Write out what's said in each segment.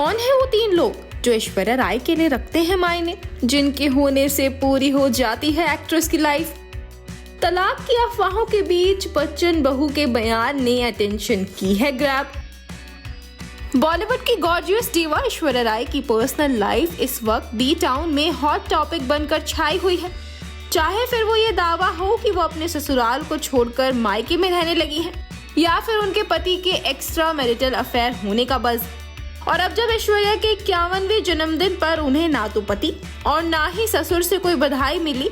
कौन है वो 3 लोग जो ऐश्वर्या राय के लिए रखते हैं मायने, जिनके होने से पूरी हो जाती है एक्ट्रेस की लाइफ? तलाक की अफवाहों के बीच बच्चन बहू के बयान ने अटेंशन की है ग्रैब। बॉलीवुड की गॉर्जियस डिवा ऐश्वर्या राय की पर्सनल लाइफ इस वक्त बी टाउन में हॉट टॉपिक बनकर छाई हुई है। चाहे फिर वो ये दावा हो कि वो अपने ससुराल को छोड़कर मायके में रहने लगी है, या फिर उनके पति के एक्स्ट्रा मैरिटल अफेयर होने का बज़। और अब जब ऐश्वर्या के 51वें जन्मदिन पर उन्हें ना तो पति और ना ही ससुर से कोई बधाई मिली,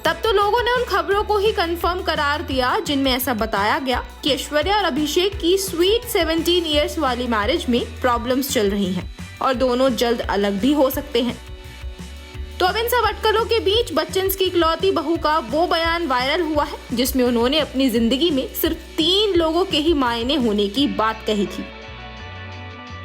तब तो लोगों ने उन खबरों को ही कंफर्म करार दिया जिनमें ऐसा बताया गया कि ऐश्वर्या और अभिषेक की स्वीट 17 इयर्स वाली मैरिज में प्रॉब्लम्स चल रही हैं और दोनों जल्द अलग भी हो सकते हैं। तो अब इन सब अटकलों के बीच बच्चन की इकलौती बहू का वो बयान वायरल हुआ है जिसमें उन्होंने अपनी जिंदगी में सिर्फ 3 लोगों के ही मायने होने की बात कही थी।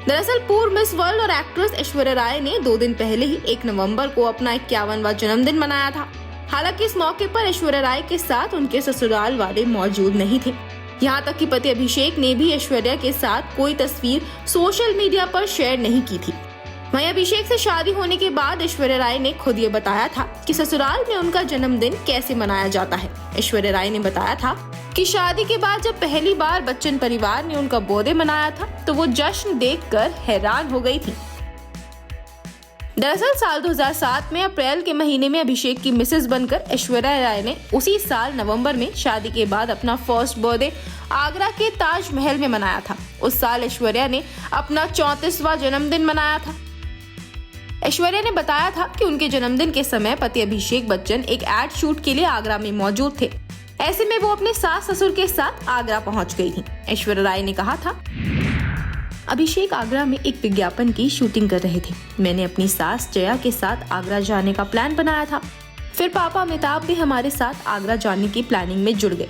दरअसल पूर्व मिस वर्ल्ड और एक्ट्रेस ऐश्वर्या राय ने 2 दिन पहले ही 1 नवंबर को अपना 51वां जन्मदिन मनाया था। हालांकि इस मौके पर ऐश्वर्या राय के साथ उनके ससुराल वाले मौजूद नहीं थे। यहाँ तक कि पति अभिषेक ने भी ऐश्वर्या के साथ कोई तस्वीर सोशल मीडिया पर शेयर नहीं की थी। वहीं अभिषेक से शादी होने के बाद ऐश्वर्या राय ने खुद ये बताया था कि ससुराल में उनका जन्मदिन कैसे मनाया जाता है। ऐश्वर्या राय ने बताया था कि शादी के बाद जब पहली बार बच्चन परिवार ने उनका बर्थडे मनाया था तो वो जश्न देखकर हैरान हो गई थी। दरअसल साल 2007 में अप्रैल के महीने में अभिषेक की मिसेज बनकर ऐश्वर्या राय ने उसी साल नवंबर में शादी के बाद अपना फर्स्ट बर्थडे आगरा के ताजमहल में मनाया था। उस साल ऐश्वर्या ने अपना 34वां जन्मदिन मनाया था। ऐश्वर्या ने बताया था कि उनके जन्मदिन के समय पति अभिषेक बच्चन एक एड शूट के लिए आगरा में मौजूद थे। ऐसे में वो अपने सास ससुर के साथ आगरा पहुंच गई थी। ऐश्वर्या राय ने कहा था, अभिषेक आगरा में एक विज्ञापन की शूटिंग कर रहे थे। मैंने अपनी सास जया के साथ आगरा जाने का प्लान बनाया था। फिर पापा अमिताभ भी हमारे साथ आगरा जाने की प्लानिंग में जुड़ गए।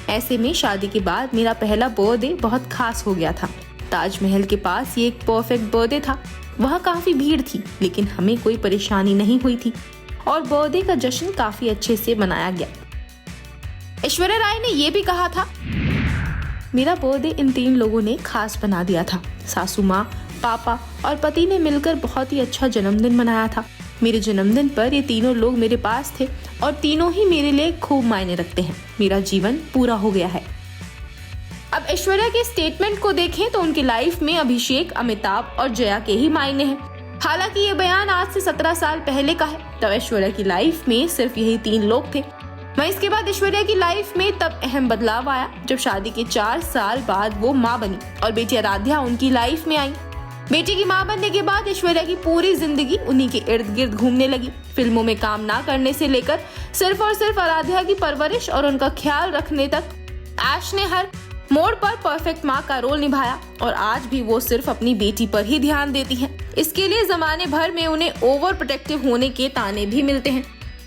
ऐसे में शादी के बाद मेरा पहला बर्थडे बहुत खास हो गया था। ताजमहल के पास ये एक परफेक्ट बर्थडे था। वहाँ काफी भीड़ थी लेकिन हमें कोई परेशानी नहीं हुई थी और बर्थडे का जश्न काफी अच्छे से मनाया गया। ऐश्वर्या राय ने ये भी कहा था, मेरा बर्थडे इन 3 लोगों ने खास बना दिया था। सासू माँ, पापा और पति ने मिलकर बहुत ही अच्छा जन्मदिन मनाया था। मेरे जन्मदिन पर ये 3 लोग मेरे पास थे और तीनों ही मेरे लिए खूब मायने रखते हैं। मेरा जीवन पूरा हो गया है। अब ऐश्वर्या के स्टेटमेंट को देखें तो उनकी लाइफ में अभिषेक, अमिताभ और जया के ही मायने हैं। हालांकि ये बयान आज से 17 साल पहले का है। तब ऐश्वर्या की लाइफ में सिर्फ यही 3 लोग थे। वहीं इसके बाद ऐश्वर्या की लाइफ में तब अहम बदलाव आया जब शादी के 4 साल बाद वो माँ बनी और बेटी आराध्या उनकी लाइफ में आई। बेटी की माँ बनने के बाद ऐश्वर्या की पूरी जिंदगी उन्हीं के इर्द गिर्द घूमने लगी। फिल्मों में काम ना करने से लेकर सिर्फ और सिर्फ आराध्या की परवरिश और उनका ख्याल रखने तक ऐश ने हर मोड़ पर परफेक्ट माँ का रोल निभाया और आज भी वो सिर्फ अपनी बेटी पर ही ध्यान देती हैं। इसके लिए जमाने भर में उन्हें ओवर प्रोटेक्टिव होने के ताने भी मिलते हैं।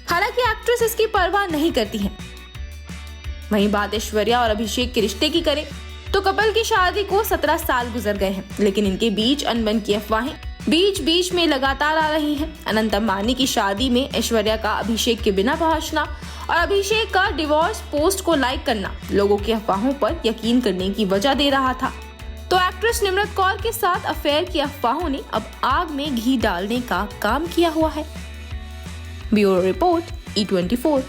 हालांकि एक्ट्रेस इसकी परवाह नहीं करती हैं। वहीं बात ऐश्वर्या और अभिषेक के रिश्ते की करें तो कपल की शादी को 17 साल गुजर गए हैं, लेकिन इनके बीच अनबन की अफवाहें बीच बीच में लगातार आ रही हैं। अनंत अंबानी की शादी में ऐश्वर्या का अभिषेक के बिना पहुंचना और अभिषेक का डिवोर्स पोस्ट को लाइक करना लोगों की अफवाहों पर यकीन करने की वजह दे रहा था। तो एक्ट्रेस निम्रत कौर के साथ अफेयर की अफवाहों ने अब आग में घी डालने का काम किया हुआ है। Bureau report E24।